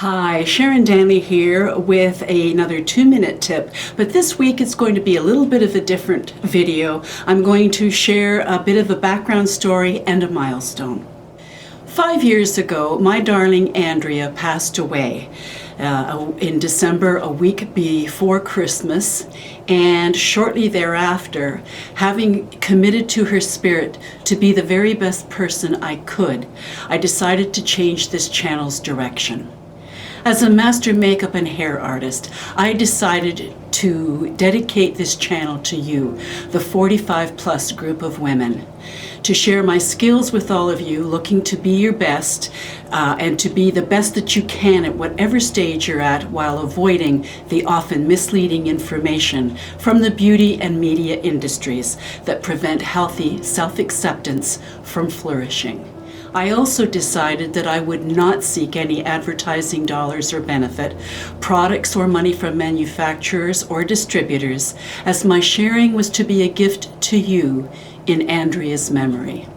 Hi, Sharon Danley here with another 2-minute tip, but this week it's going to be a little bit of a different video. I'm going to share a bit of a background story and a milestone. 5 years ago, my darling Andrea passed away in December, a week before Christmas, and shortly thereafter, having committed to her spirit to be the very best person I could, I decided to change this channel's direction. As a master makeup and hair artist, I decided to dedicate this channel to you, the 45 plus group of women, to share my skills with all of you looking to be your best and to be the best that you can at whatever stage you're at, while avoiding the often misleading information from the beauty and media industries that prevent healthy self-acceptance from flourishing. I also decided that I would not seek any advertising dollars or benefit, products or money from manufacturers or distributors, as my sharing was to be a gift to you in Andrea's memory.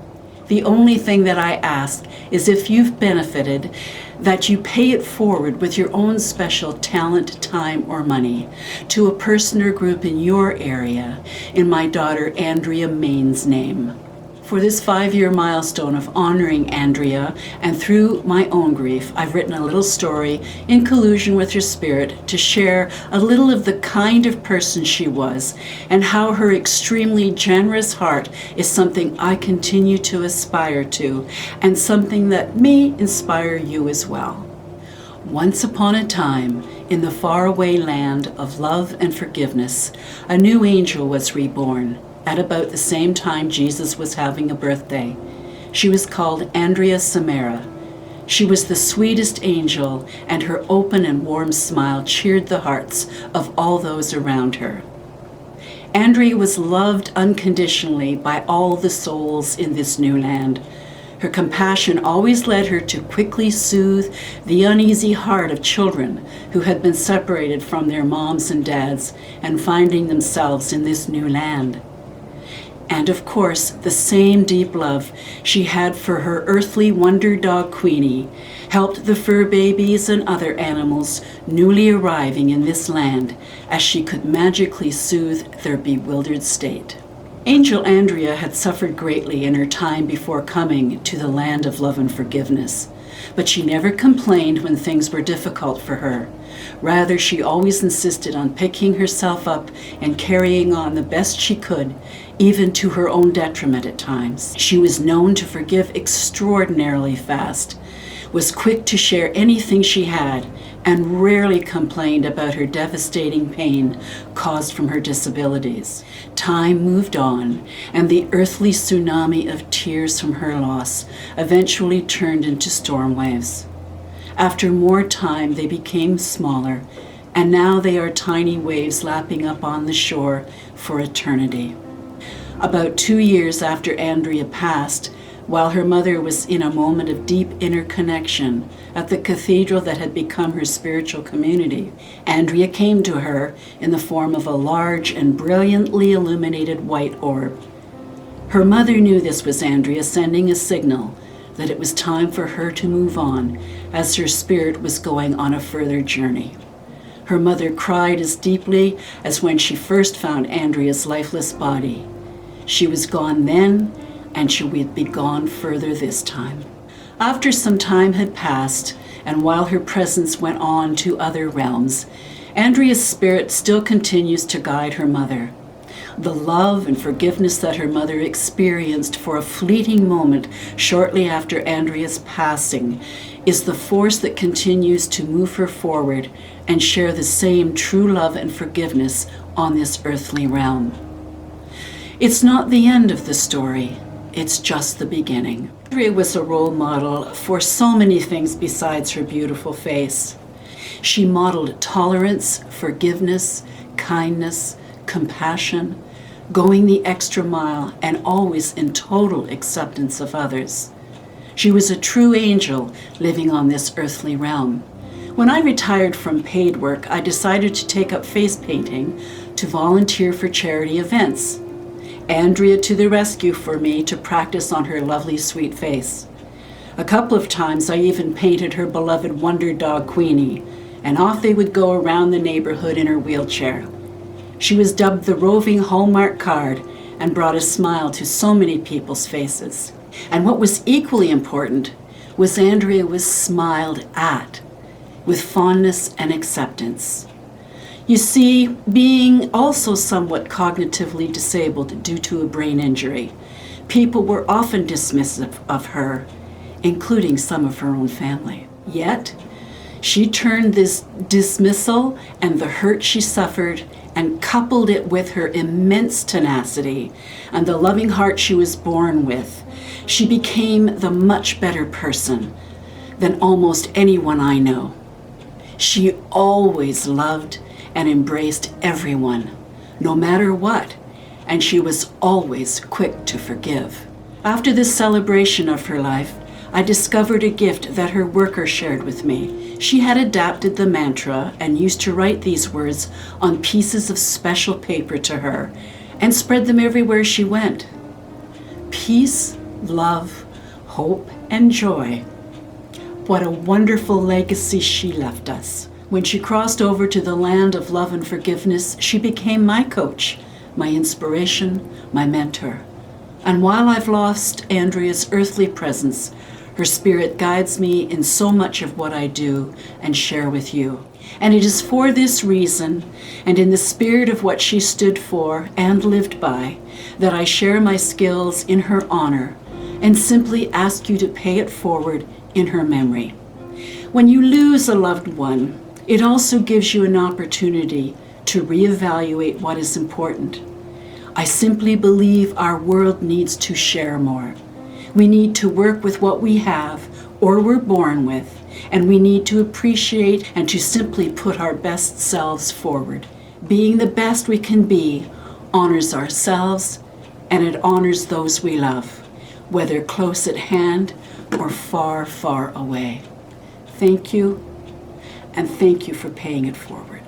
The only thing that I ask is, if you've benefited, that you pay it forward with your own special talent, time, or money to a person or group in your area in my daughter Andrea Main's name. For this 5-year milestone of honoring Andrea, and through my own grief, I've written a little story in collusion with her spirit to share a little of the kind of person she was and how her extremely generous heart is something I continue to aspire to, and something that may inspire you as well. Once upon a time, in the faraway land of love and forgiveness, a new angel was reborn. At about the same time Jesus was having a birthday. She was called Andrea Samara. She was the sweetest angel, and her open and warm smile cheered the hearts of all those around her. Andrea was loved unconditionally by all the souls in this new land. Her compassion always led her to quickly soothe the uneasy heart of children who had been separated from their moms and dads and finding themselves in this new land. And of course, the same deep love she had for her earthly wonder dog Queenie helped the fur babies and other animals newly arriving in this land, as she could magically soothe their bewildered state. Angel Andrea had suffered greatly in her time before coming to the land of love and forgiveness, but she never complained when things were difficult for her. Rather, she always insisted on picking herself up and carrying on the best she could, even to her own detriment at times. She was known to forgive extraordinarily fast, was quick to share anything she had, and rarely complained about her devastating pain caused from her disabilities. Time moved on, and the earthly tsunami of tears from her loss eventually turned into storm waves. After more time, they became smaller, and now they are tiny waves lapping up on the shore for eternity. About 2 years after Andrea passed, while her mother was in a moment of deep inner connection at the cathedral that had become her spiritual community, Andrea came to her in the form of a large and brilliantly illuminated white orb. Her mother knew this was Andrea sending a signal that it was time for her to move on, as her spirit was going on a further journey. Her mother cried as deeply as when she first found Andrea's lifeless body. She was gone then, and she would be gone further this time. After some time had passed, and while her presence went on to other realms, Andrea's spirit still continues to guide her mother. The love and forgiveness that her mother experienced for a fleeting moment shortly after Andrea's passing is the force that continues to move her forward and share the same true love and forgiveness on this earthly realm. It's not the end of the story, it's just the beginning. Andrea was a role model for so many things besides her beautiful face. She modeled tolerance, forgiveness, kindness, compassion, going the extra mile, and always in total acceptance of others. She was a true angel living on this earthly realm. When I retired from paid work, I decided to take up face painting to volunteer for charity events. Andrea to the rescue for me to practice on her lovely, sweet face. A couple of times I even painted her beloved wonder dog Queenie, and off they would go around the neighborhood in her wheelchair. She was dubbed the roving Hallmark card and brought a smile to so many people's faces. And what was equally important was Andrea was smiled at with fondness and acceptance. You see, being also somewhat cognitively disabled due to a brain injury, people were often dismissive of her, including some of her own family. Yet, she turned this dismissal and the hurt she suffered and coupled it with her immense tenacity and the loving heart she was born with. She became the much better person than almost anyone I know. She always loved and embraced everyone, no matter what, and she was always quick to forgive. After this celebration of her life, I discovered a gift that her worker shared with me. She had adapted the mantra and used to write these words on pieces of special paper to her and spread them everywhere she went. Peace, love, hope, and joy. What a wonderful legacy she left us. When she crossed over to the land of love and forgiveness, she became my coach, my inspiration, my mentor. And while I've lost Andrea's earthly presence, her spirit guides me in so much of what I do and share with you. And it is for this reason, and in the spirit of what she stood for and lived by, that I share my skills in her honor and simply ask you to pay it forward in her memory. When you lose a loved one, it also gives you an opportunity to reevaluate what is important. I simply believe our world needs to share more. We need to work with what we have or we're born with, and we need to appreciate and to simply put our best selves forward. Being the best we can be honors ourselves and it honors those we love, whether close at hand or far, far away. Thank you, and thank you for paying it forward.